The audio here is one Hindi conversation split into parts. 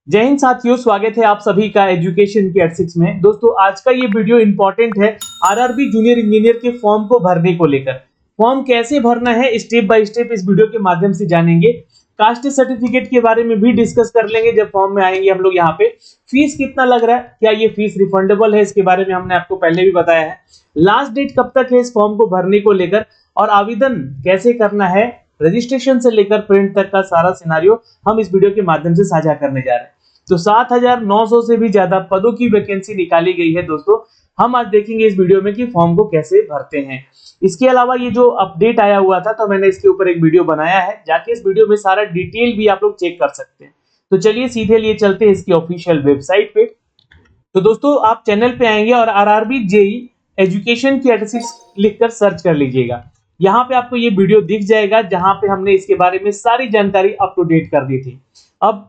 जय हिंद साथियों, स्वागत है आप सभी का एजुकेशन के 86 में। दोस्तों आज का ये वीडियो इंपॉर्टेंट है आरआरबी जूनियर इंजीनियर के फॉर्म को भरने को लेकर। फॉर्म कैसे भरना है स्टेप बाय स्टेप इस वीडियो के माध्यम से जानेंगे। कास्ट सर्टिफिकेट के बारे में भी डिस्कस कर लेंगे जब फॉर्म में आएंगे हम लोग। यहाँ पे फीस कितना लग रहा है, क्या ये फीस रिफंडेबल है, इसके बारे में हमने आपको पहले भी बताया है। लास्ट डेट कब तक है इस फॉर्म को भरने को लेकर और आवेदन कैसे करना है, रजिस्ट्रेशन से लेकर प्रिंट तक का सारा सिनारियो हम इस वीडियो के माध्यम से साझा करने जा रहे हैं। तो 7,900 से भी ज्यादा पदों की वैकेंसी निकाली गई है दोस्तों। हम आज देखेंगे इस वीडियो में कि फॉर्म को कैसे भरते हैं। इसके अलावा ये जो अपडेट आया हुआ था तो मैंने इसके ऊपर एक वीडियो बनाया है, जाके इस वीडियो में सारा डिटेल भी आप लोग चेक कर सकते हैं। तो चलिए सीधे लिए चलते हैं इसकी ऑफिशियल वेबसाइट पे। तो दोस्तों आप चैनल पे आएंगे और आरआरबी जेई एजुकेशन की 86 लिखकर सर्च कर लीजिएगा। यहाँ पे आपको ये वीडियो दिख जाएगा जहां पे हमने इसके बारे में सारी जानकारी अप टू डेट कर दी थी। अब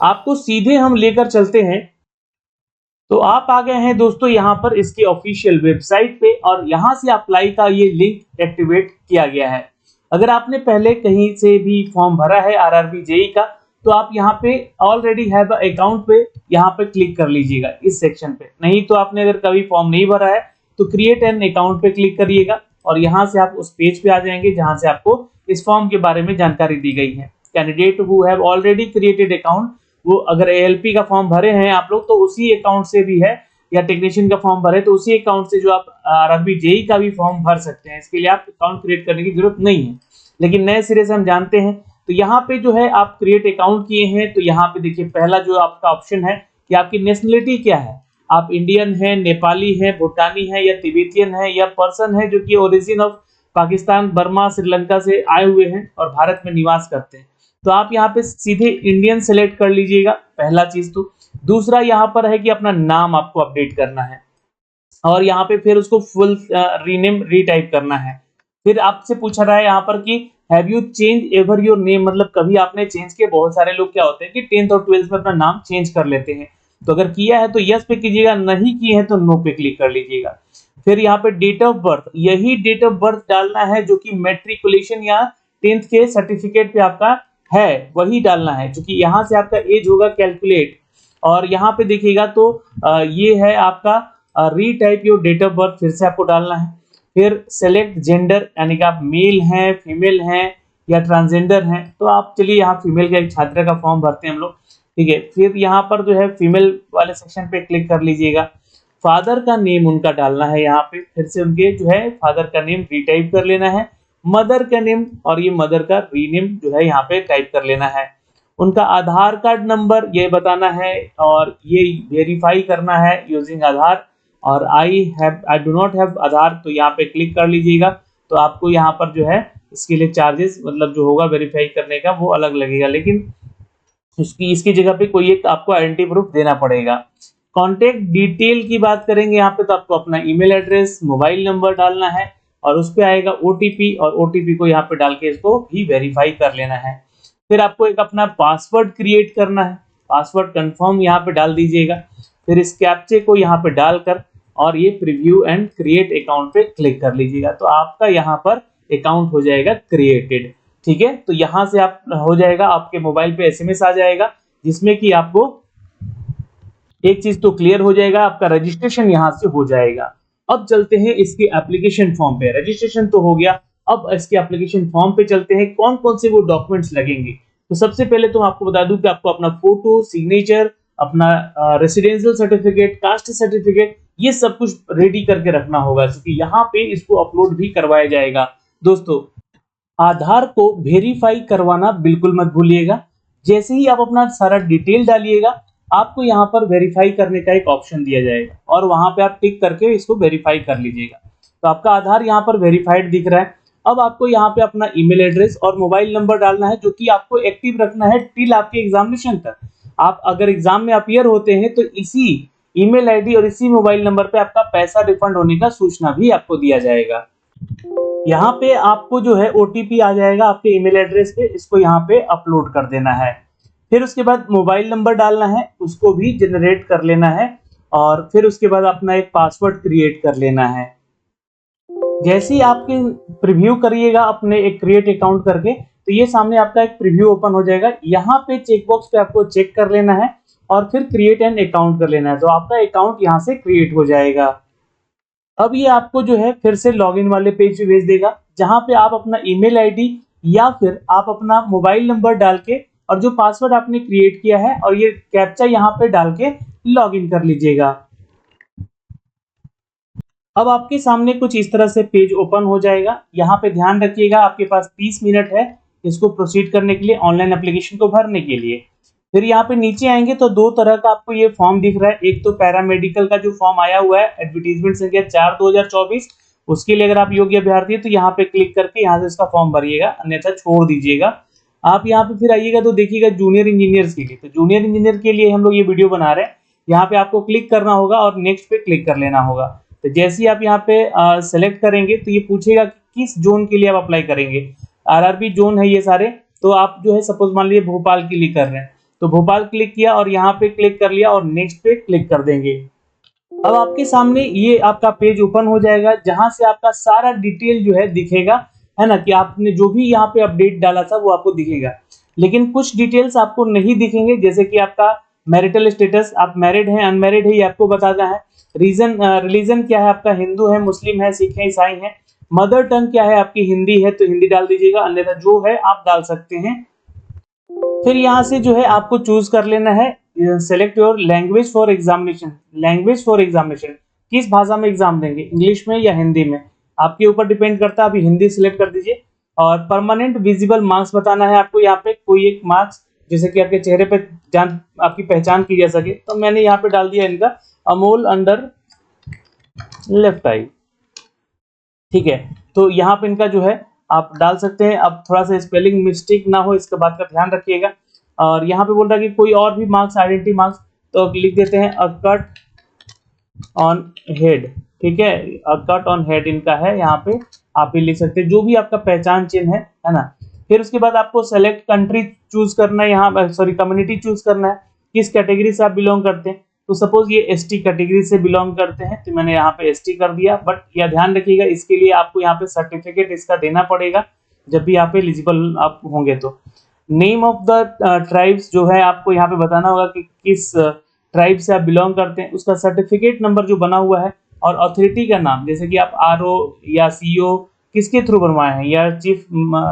आपको सीधे हम लेकर चलते हैं। तो आप आ गए हैं दोस्तों यहाँ पर इसकी ऑफिशियल वेबसाइट पे और यहाँ से अप्लाई का ये लिंक एक्टिवेट किया गया है। अगर आपने पहले कहीं से भी फॉर्म भरा है आरआरबी जेई का तो आप यहाँ पे ऑलरेडी हैव अकाउंट पे यहाँ पे क्लिक कर लीजिएगा इस सेक्शन पे। नहीं तो आपने अगर कभी फॉर्म नहीं भरा है तो क्रिएट एन अकाउंट पे क्लिक करिएगा और यहाँ से आप उस पेज पे आ जाएंगे जहां से आपको इस फॉर्म के बारे में जानकारी दी गई है। Candidate who have already created account, वो अगर एएलपी का फॉर्म भरे हैं आप लोग तो उसी अकाउंट से भी है, या टेक्नीशियन का फॉर्म भरे तो उसी अकाउंट से जो आप आरआरबी जेई का भी फॉर्म भर सकते हैं। इसके लिए आप अकाउंट क्रिएट करने की जरूरत नहीं है, लेकिन नए सिरे से हम जानते हैं। तो यहाँ पे जो है आप क्रिएट अकाउंट किए हैं तो यहाँ पे देखिए पहला जो आपका ऑप्शन है कि आपकी नेशनलिटी क्या है। आप इंडियन है, नेपाली है, भूटानी है या तिब्बतियन है या पर्सन है जो कि origin of Pakistan, Burma, Sri Lanka से आए हुए हैं और भारत में निवास करते हैं। तो आप यहाँ पे सीधे इंडियन सेलेक्ट कर लीजिएगा, पहला चीज। तो दूसरा यहाँ पर है कि अपना नाम आपको अपडेट करना है और यहाँ पे फिर उसको फुल रीनेम रीटाइप करना है। फिर आपसे पूछा रहा है यहाँ पर कि have you change ever your name, मतलब कभी आपने चेंज किया। बहुत सारे लोग क्या होते हैं कि 10th और 12th में अपना नाम चेंज कर लेते हैं। तो अगर किया है तो यस पे कीजिएगा, नहीं किए हैं तो नो पे क्लिक कर लीजिएगा। फिर यहाँ पे डेट ऑफ बर्थ, यही डेट ऑफ बर्थ डालना है जो कि मैट्रिकुलेशन या 10th के सर्टिफिकेट पे आपका है, वही डालना है, क्योंकि यहाँ से आपका एज होगा कैलकुलेट। और यहाँ पे देखिएगा तो ये है आपका retype your date of birth, फिर से आपको डालना है। फिर सेलेक्ट जेंडर, यानी कि आप मेल हैं, फीमेल हैं या ट्रांसजेंडर हैं। तो आप चलिए यहाँ फीमेल का एक छात्रा का फॉर्म भरते हैं हम लोग, ठीक है। फिर यहाँ पर जो है फीमेल वाले सेक्शन पे क्लिक कर लीजिएगा। फादर का नेम उनका डालना है यहाँ पे, फिर से उनके जो है फादर का नेम रीटाइप कर लेना है। मदर का नेम और ये मदर का रीनेम जो है यहाँ पे टाइप कर लेना है। उनका आधार कार्ड नंबर ये बताना है और ये वेरीफाई करना है यूजिंग आधार। और आई डू नॉट हैव आधार, तो यहाँ पे क्लिक कर लीजिएगा। तो आपको यहाँ पर जो है इसके लिए चार्जेस मतलब जो होगा वेरीफाई करने का वो अलग लगेगा, लेकिन इसकी जगह पे कोई एक आपको आइडेंटिटी प्रूफ देना पड़ेगा। कॉन्टेक्ट डिटेल की बात करेंगे यहाँ पे तो आपको अपना ईमेल एड्रेस, मोबाइल नंबर डालना है और उस पे आएगा ओटीपी और ओटीपी को यहाँ पे डाल के इसको भी वेरीफाई कर लेना है। फिर आपको एक अपना पासवर्ड क्रिएट करना है, पासवर्ड कंफर्म यहाँ पे डाल दीजिएगा। फिर इस कैप्चे को यहाँ पे डालकर और ये प्रीव्यू एंड क्रिएट अकाउंट पे क्लिक कर लीजिएगा। तो आपका यहाँ पर अकाउंट हो जाएगा क्रिएटेड, ठीक है। तो यहाँ से आप हो जाएगा, आपके मोबाइल पे एसएमएस आ जाएगा जिसमें कि आपको एक चीज तो क्लियर हो जाएगा, आपका रजिस्ट्रेशन यहाँ से हो जाएगा। अब चलते हैं इसके एप्लीकेशन फॉर्म पे। रजिस्ट्रेशन तो हो गया, अब इसके एप्लीकेशन फॉर्म पे चलते हैं। कौन कौन से वो डॉक्यूमेंट्स लगेंगे। तो सबसे पहले तो आपको बता दूं कि आपको अपना फोटो, सिग्नेचर, अपना रेसिडेंशियल सर्टिफिकेट, कास्ट सर्टिफिकेट, ये सब कुछ रेडी करके रखना होगा क्योंकि यहाँ पे इसको अपलोड भी करवाया जाएगा। दोस्तों आधार को वेरीफाई करवाना बिल्कुल मत भूलिएगा। जैसे ही आप अपना सारा डिटेल डालिएगा आपको यहाँ पर वेरीफाई करने का एक ऑप्शन दिया जाएगा और वहां पे आप टिक करके इसको वेरीफाई कर लीजिएगा। तो आपका आधार यहाँ पर वेरीफाइड दिख रहा है। अब आपको यहाँ पे अपना ईमेल एड्रेस और मोबाइल नंबर डालना है जो कि आपको एक्टिव रखना है टिल आपके एग्जामिनेशन तक। आप अगर एग्जाम में अपीयर होते हैं तो इसी ईमेल आईडी और इसी मोबाइल नंबर पे आपका पैसा रिफंड होने का सूचना भी आपको दिया जाएगा। यहाँ पे आपको जो है ओटीपी आ जाएगा आपके ईमेल एड्रेस पे, इसको यहाँ पे अपलोड कर देना है। फिर उसके बाद मोबाइल नंबर डालना है, उसको भी जनरेट कर लेना है और फिर उसके बाद अपना एक पासवर्ड क्रिएट कर लेना है। जैसे ही आपके प्रीव्यू करिएगा अपने एक क्रिएट अकाउंट करके तो ये सामने आपका एक प्रीव्यू ओपन हो जाएगा। यहाँ पे चेकबॉक्स पे आपको चेक कर लेना है और फिर क्रिएट एन अकाउंट कर लेना है। तो आपका अकाउंट यहाँ से क्रिएट हो जाएगा। अब ये आपको जो है फिर से लॉगिन वाले पेज पे भेज देगा, जहां पे आप अपना ईमेल आईडी या फिर आप अपना मोबाइल नंबर डाल के और जो पासवर्ड आपने क्रिएट किया है और ये कैप्चा यहाँ पे डाल के लॉगिन कर लीजिएगा। अब आपके सामने कुछ इस तरह से पेज ओपन हो जाएगा। यहाँ पे ध्यान रखिएगा, आपके पास 30 मिनट है इसको प्रोसीड करने के लिए, ऑनलाइन एप्लीकेशन को भरने के लिए। फिर यहाँ पे नीचे आएंगे तो दो तरह का आपको ये फॉर्म दिख रहा है। एक तो पैरामेडिकल का जो फॉर्म आया हुआ है एडवर्टीजमेंट संख्या 4/2024, उसके लिए अगर आप योग्य अभ्यर्थी है तो यहाँ पे क्लिक करके यहाँ से इसका फॉर्म भरिएगा, अन्यथा छोड़ दीजिएगा। आप यहाँ पे फिर आइएगा तो देखिएगा जूनियर इंजीनियर्स के लिए, तो जूनियर इंजीनियर के लिए हम लोग ये वीडियो बना रहे हैं। यहाँ पे आपको क्लिक करना होगा और नेक्स्ट पे क्लिक कर लेना होगा। तो जैसे ही आप यहाँ पे सेलेक्ट करेंगे तो ये पूछेगा कि किस जोन के लिए आप अप्लाई करेंगे। आरआरबी जोन है ये सारे, तो आप जो है सपोज मान लीजिए भोपाल के लिए कर रहे हैं तो भोपाल क्लिक किया और यहाँ पे क्लिक कर लिया और नेक्स्ट पे क्लिक कर देंगे। अब आपके सामने ये आपका पेज ओपन हो जाएगा, जहां से आपका सारा डिटेल जो है दिखेगा, है ना, कि आपने जो भी यहाँ पे अपडेट डाला था वो आपको दिखेगा। लेकिन कुछ डिटेल्स आपको नहीं दिखेंगे, जैसे कि आपका मैरिटल स्टेटस, आप मैरिड हैं अनमैरिड है ये आपको बताना है। रीजन रिलीजन क्या है आपका, हिंदू है मुस्लिम है सिख है ईसाई है। मदर टंग क्या है आपकी, हिंदी है तो हिंदी डाल दीजिएगा, अन्यथा जो है आप डाल सकते हैं। फिर यहाँ से जो है आपको चूज कर लेना है, select your language for examination. Language for examination, किस भाषा में एग्जाम देंगे, इंग्लिश में या हिंदी में, आपके ऊपर डिपेंड करता है। अभी हिंदी सिलेक्ट कर दीजिए। और परमानेंट विजिबल मार्क्स बताना है आपको, यहाँ पे कोई एक मार्क्स जैसे कि आपके चेहरे पे जान आपकी पहचान की जा सके। तो मैंने यहाँ पे डाल दिया इनका अमोल अंडर लेफ्ट आई, ठीक है। तो यहाँ पे इनका जो है आप डाल सकते हैं। अब थोड़ा सा स्पेलिंग मिस्टेक ना हो इसके बात का ध्यान रखिएगा। और यहाँ पे बोल रहा है कि कोई और भी मार्क्स, आइडेंटिटी मार्क्स, तो लिख देते हैं अ कट ऑन हेड, ठीक है। अ कट ऑन हेड इनका है, यहाँ पे आप ही लिख सकते हैं जो भी आपका पहचान चिन्ह है ना। फिर उसके बाद आपको सेलेक्ट कंट्री चूज करना है, यहाँ सॉरी कम्युनिटी चूज करना है, किस कैटेगरी से आप बिलोंग करते हैं। तो सपोज ये एसटी कैटेगरी से बिलोंग करते हैं तो मैंने यहाँ पे एसटी कर दिया। बट यह ध्यान रखिएगा इसके लिए आपको यहाँ पे सर्टिफिकेट इसका देना पड़ेगा जब भी यहाँ पे एलिजिबल आप होंगे। तो नेम ऑफ द ट्राइब्स जो है आपको यहाँ पे बताना होगा कि किस ट्राइब से आप बिलोंग करते हैं, उसका सर्टिफिकेट नंबर जो बना हुआ है, और अथॉरिटी का नाम, जैसे कि आप आरओ या सीओ किसके थ्रू बनवाए हैं या चीफ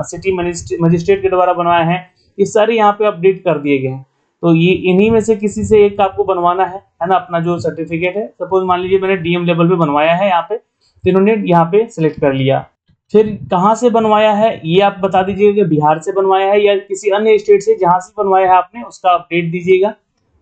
सिटी मजिस्ट्रेट के द्वारा बनवाए हैं, ये सारे यहाँ पे अपडेट कर दिए गए हैं। तो ये इन्हीं में से किसी से एक आपको बनवाना है ना, अपना जो सर्टिफिकेट है। सपोज मान लीजिए मैंने डीएम लेवल पे बनवाया है यहाँ पे, तो इन्होंने यहाँ पे सिलेक्ट कर लिया। फिर कहाँ से बनवाया है ये आप बता दीजिएगा कि बिहार से बनवाया है या किसी अन्य स्टेट से, जहाँ से बनवाया है आपने उसका अपडेट दीजिएगा।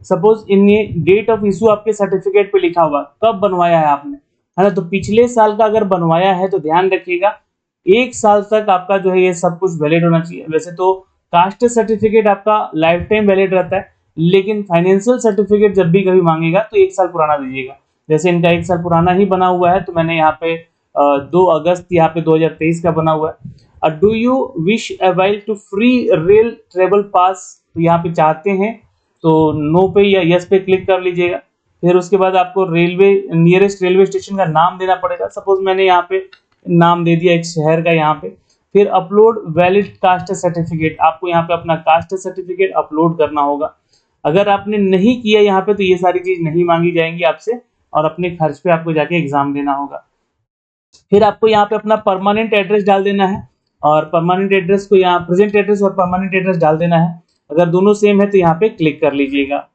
Suppose in date of issue आपके सर्टिफिकेट पे लिखा हुआ कब बनवाया है आपने, है ना, तो पिछले साल का अगर बनवाया है तो ध्यान रखिएगा 1 साल तक आपका जो है ये सब कुछ वैलिड होना चाहिए। वैसे तो कास्ट सर्टिफिकेट आपका लाइफ टाइम वैलिड रहता है, लेकिन फाइनेंशियल सर्टिफिकेट जब भी कभी मांगेगा तो 1 साल पुराना दीजिएगा। जैसे इनका 1 साल पुराना ही बना हुआ है तो मैंने यहाँ पे 2 अगस्त यहाँ पे 2023 का बना हुआ है। Do you wish avail to free rail travel pass, तो यहाँ पे चाहते हैं तो नो पे या यस पे क्लिक कर लीजिएगा। फिर उसके बाद आपको रेलवे नियरेस्ट रेलवे स्टेशन का नाम देना पड़ेगा। सपोज मैंने यहाँ पे नाम दे दिया एक शहर का यहाँ पे। फिर अपलोड वैलिड कास्ट सर्टिफिकेट, आपको यहाँ पे अपना कास्ट सर्टिफिकेट अपलोड करना होगा। अगर आपने नहीं किया यहाँ पे तो ये सारी चीज नहीं मांगी जाएंगी आपसे और अपने खर्च पे आपको जाके एग्जाम देना होगा। फिर आपको यहाँ पे अपना परमानेंट एड्रेस डाल देना है और परमानेंट एड्रेस को यहाँ प्रेजेंट एड्रेस और परमानेंट एड्रेस डाल देना है। अगर दोनों सेम है तो यहाँ पे क्लिक कर लीजिएगा।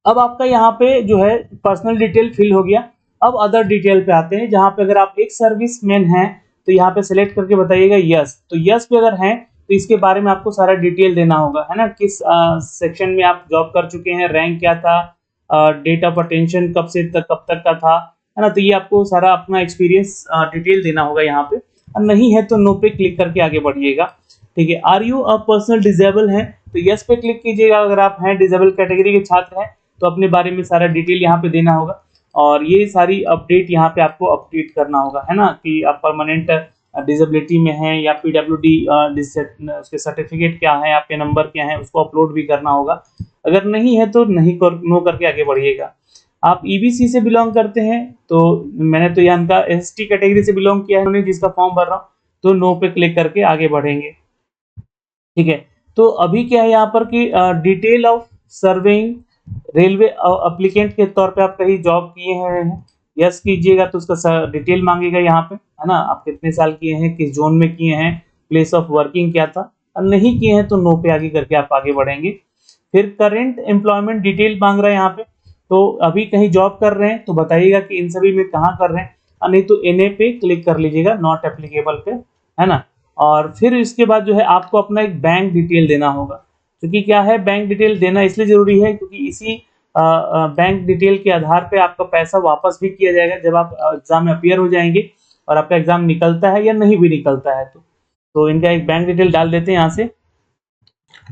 अब आपका यहाँ पे जो है पर्सनल डिटेल फिल हो गया। अब अदर डिटेल पे आते हैं, जहाँ पे अगर आप एक सर्विसमैन हैं तो यहाँ पे सिलेक्ट करके बताइएगा यस। तो यस पे अगर हैं तो इसके बारे में आपको सारा डिटेल देना होगा, है ना, किस सेक्शन में आप जॉब कर चुके हैं, रैंक क्या था, डेट ऑफ अटेंशन कब से तक कब तक का था, है ना। तो ये आपको सारा अपना एक्सपीरियंस डिटेल देना होगा यहाँ पे। और नहीं है तो नो पे क्लिक करके आगे बढ़िएगा, ठीक है। Are you a personal disable है तो यस पे क्लिक कीजिएगा। अगर आप हैं डिजेबल कैटेगरी के छात्र हैं तो अपने बारे में सारा डिटेल यहाँ पे देना होगा और ये सारी अपडेट यहाँ पे आपको अपडेट करना होगा, है ना, कि आप परमानेंट डिसेबिलिटी में हैं या पीडब्ल्यूडी उसके सर्टिफिकेट क्या है, आपके नंबर क्या है, उसको अपलोड भी करना होगा। अगर नहीं है तो नहीं नो करके आगे बढ़िएगा। आप ईबीसी से बिलोंग करते हैं तो मैंने तो यहाँ का एसटी कैटेगरी से बिलोंग किया है, जिसका फॉर्म भर रहा हूँ, तो नो पे क्लिक करके आगे बढ़ेंगे, ठीक है। तो अभी क्या है यहाँ पर कि detail of serving railway applicant के तौर पे आप कहीं जॉब किए हैं, यस कीजिएगा तो उसका डिटेल मांगेगा यहाँ पे, है ना, आप कितने साल किए हैं, किस जोन में किए हैं, प्लेस ऑफ वर्किंग क्या था, और नहीं किए हैं तो नो पे आगे करके आप आगे बढ़ेंगे। फिर करेंट एम्प्लॉयमेंट डिटेल मांग रहा है यहाँ पे, तो अभी कहीं जॉब कर रहे हैं तो बताइएगा कि इन सभी में कहाँ कर रहे हैं, और नहीं तो एनए पे क्लिक कर लीजिएगा, नॉट एप्लीकेबल पे, है ना। और फिर इसके बाद जो है आपको अपना एक बैंक डिटेल देना होगा, क्योंकि क्या है, बैंक डिटेल देना इसलिए जरूरी है क्योंकि इसी बैंक डिटेल के आधार पे आपका पैसा वापस भी किया जाएगा जब आप एग्जाम में अपियर हो जाएंगे और आपका एग्जाम निकलता है या नहीं भी निकलता है तो इनका एक बैंक डिटेल डाल देते हैं यहाँ से।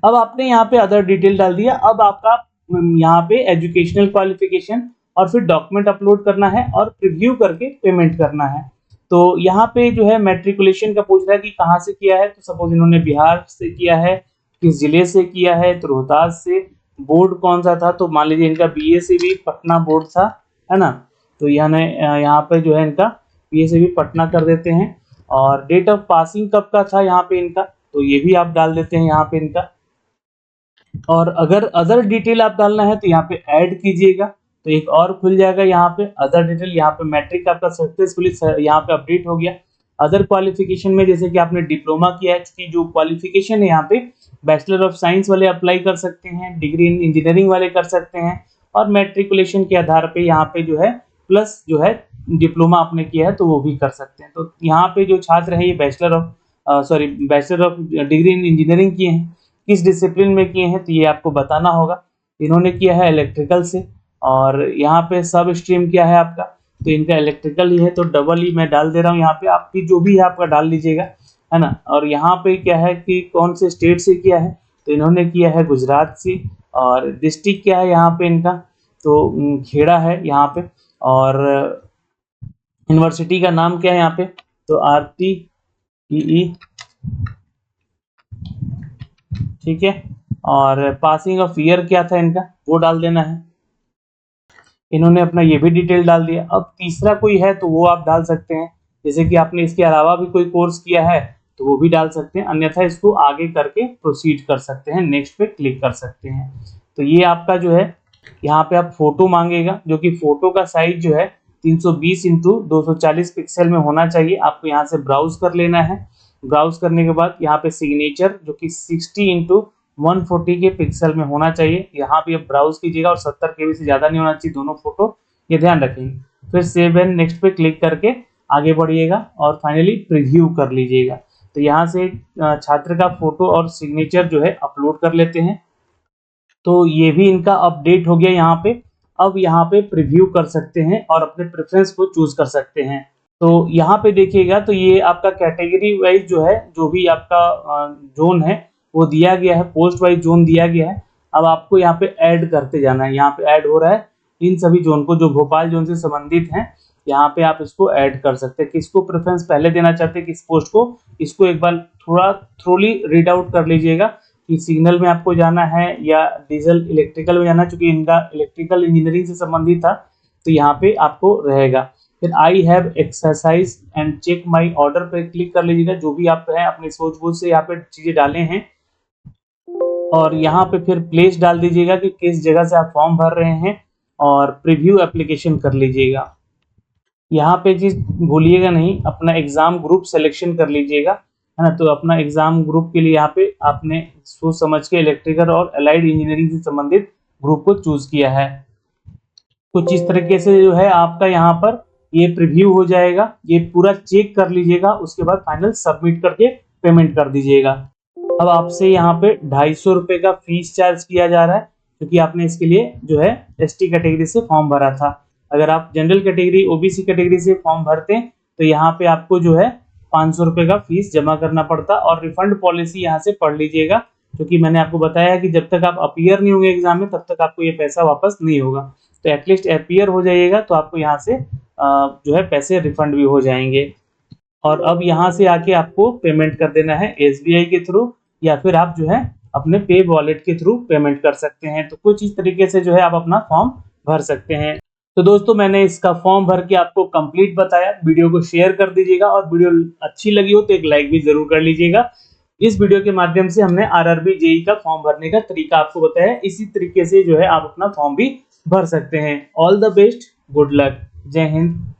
अब आपने यहाँ पे अदर डिटेल डाल दिया, अब आपका यहाँ पे एजुकेशनल क्वालिफिकेशन और फिर डॉक्यूमेंट अपलोड करना है और प्रीव्यू करके पेमेंट करना है। तो यहाँ पे जो है मैट्रिकुलेशन का पूछ रहा है कि कहाँ से किया है, तो सपोज इन्होंने बिहार से किया है, किस जिले से किया है, तो रोहतास से, बोर्ड कौन सा था, तो मान लीजिए इनका बीएसईबी पटना बोर्ड था, है ना, तो यहाँ पे जो है इनका बीएसईबी पटना कर देते हैं। और डेट ऑफ पासिंग कब का था यहाँ पे इनका, तो ये भी आप डाल देते हैं यहाँ पे इनका। और अगर अदर डिटेल आप डालना है तो यहाँ पे ऐड कीजिएगा, तो एक और खुल जाएगा यहाँ पे अदर डिटेल। यहाँ पे मैट्रिक आपका सक्सेसफुली यहाँ पे अपडेट हो गया। अदर क्वालिफिकेशन में जैसे कि आपने डिप्लोमा किया है, क्योंकि जो क्वालिफिकेशन है यहाँ पे बैचलर ऑफ साइंस वाले अप्लाई कर सकते हैं, डिग्री इन इंजीनियरिंग वाले कर सकते हैं, और मैट्रिकुलेशन के आधार पे यहाँ पे जो है प्लस जो है डिप्लोमा आपने किया है तो वो भी कर सकते हैं। तो यहाँ पे जो छात्र है ये bachelor of degree in engineering किए हैं, किस डिसिप्लिन में किए हैं तो ये आपको बताना होगा। इन्होंने किया है इलेक्ट्रिकल से, और यहाँ पे सब स्ट्रीम क्या है आपका, तो इनका इलेक्ट्रिकल ही है, तो डबल ही मैं डाल दे रहा हूँ यहाँ पे, आपकी जो भी है आपका डाल लीजिएगा, है ना। और यहाँ पे क्या है कि कौन से स्टेट से किया है, तो इन्होंने किया है गुजरात से, और डिस्ट्रिक्ट क्या है यहाँ पे इनका, तो खेड़ा है यहाँ पे, और यूनिवर्सिटी का नाम क्या है यहाँ पे, तो RTEE, ठीक है। और पासिंग ऑफ ईयर क्या था इनका वो डाल देना है। इन्होंने अपना ये भी डिटेल डाल दिया। अब तीसरा कोई है तो वो आप डाल सकते हैं, जैसे कि आपने इसके अलावा भी कोई कोर्स किया है तो वो भी डाल सकते हैं, अन्यथा इसको आगे करके प्रोसीड कर सकते हैं, नेक्स्ट पे क्लिक कर सकते हैं। तो ये आपका जो है यहाँ पे आप फोटो मांगेगा, जो कि फोटो का साइज जो है 320 इंटू 240 पिक्सल में होना चाहिए। आपको यहाँ से ब्राउज कर लेना है। ब्राउज करने के बाद यहाँ पे सिग्नेचर जो कि 60 इंटू 140 के पिक्सल में होना चाहिए, यहाँ पे आप ब्राउज कीजिएगा, और 70 KB से ज़्यादा नहीं होना चाहिए दोनों फोटो, ये ध्यान रखेंगे। फिर सेव एंड नेक्स्ट पे क्लिक करके आगे बढ़िएगा और फाइनली प्रीव्यू कर लीजिएगा। तो यहाँ से छात्र का फोटो और सिग्नेचर जो है अपलोड कर लेते हैं। तो ये भी इनका अपडेट हो गया यहाँ पे। अब यहाँ पे प्रीव्यू कर सकते हैं और अपने प्रेफरेंस को चूज कर सकते हैं। तो यहाँ पे देखिएगा तो ये आपका कैटेगरी वाइज जो है, जो भी आपका जोन है वो दिया गया है, पोस्ट वाइज जोन दिया गया है। अब आपको यहाँ पे ऐड करते जाना है। यहाँ पे ऐड हो रहा है इन सभी जोन को जो भोपाल जोन से संबंधित हैं, यहाँ पे आप इसको ऐड कर सकते हैं। किसको प्रेफरेंस पहले देना चाहते हैं किस पोस्ट को, इसको एक बार थोड़ा थ्रोली रीड आउट कर लीजिएगा कि सिग्नल में आपको जाना है या डीजल इलेक्ट्रिकल में जाना है। चूंकि इनका इलेक्ट्रिकल इंजीनियरिंग से संबंधित था तो यहाँ पे आपको रहेगा। फिर I have exercise and check my order पे क्लिक कर लीजिएगा, जो भी आप है अपने सोच बूझ से यहाँ पे चीजें डाले हैं। और यहाँ पे फिर प्लेस डाल दीजिएगा कि किस जगह से आप फॉर्म भर रहे हैं, और प्रीव्यू एप्लीकेशन कर लीजिएगा। यहाँ पे चीज भूलिएगा नहीं, अपना एग्जाम ग्रुप सिलेक्शन कर लीजिएगा, है ना। तो अपना एग्जाम ग्रुप के लिए यहाँ पे आपने सोच समझ के इलेक्ट्रिकल और अलाइड इंजीनियरिंग से संबंधित ग्रुप को चूज किया है। कुछ इस तरीके से जो है आपका यहाँ पर ये प्रीव्यू हो जाएगा। ये पूरा चेक कर लीजिएगा, उसके बाद फाइनल सबमिट करके पेमेंट कर दीजिएगा। अब आपसे यहाँ पे 250 रुपये का फीस चार्ज किया जा रहा है, क्योंकि आपने इसके लिए जो है ST कैटेगरी से फॉर्म भरा था। अगर आप जनरल कैटेगरी OBC कैटेगरी से फॉर्म भरते हैं तो यहाँ पे आपको जो है 500 रुपये का फीस जमा करना पड़ता। और रिफंड पॉलिसी यहाँ से पढ़ लीजिएगा, क्योंकि मैंने आपको बताया कि जब तक आप अपीयर नहीं होंगे एग्जाम में तब तक आपको ये पैसा वापस नहीं होगा। तो एटलीस्ट अपीयर हो जाइएगा तो आपको यहाँ से जो है पैसे रिफंड भी हो जाएंगे। और अब यहाँ से आके आपको पेमेंट कर देना है SBI के थ्रू, या फिर आप जो है अपने पे वॉलेट के थ्रू पेमेंट कर सकते हैं। तो कुछ इस तरीके से जो है आप अपना फॉर्म भर सकते हैं। तो दोस्तों मैंने इसका फॉर्म भर के आपको कंप्लीट बताया। वीडियो को शेयर कर दीजिएगा, और वीडियो अच्छी लगी हो तो एक लाइक भी जरूर कर लीजिएगा। इस वीडियो के माध्यम से हमने आरआरबी जेई का फॉर्म भरने का तरीका आपको बताया। इसी तरीके से जो है आप अपना फॉर्म भी भर सकते हैं। All the best, good luck, जय हिंद।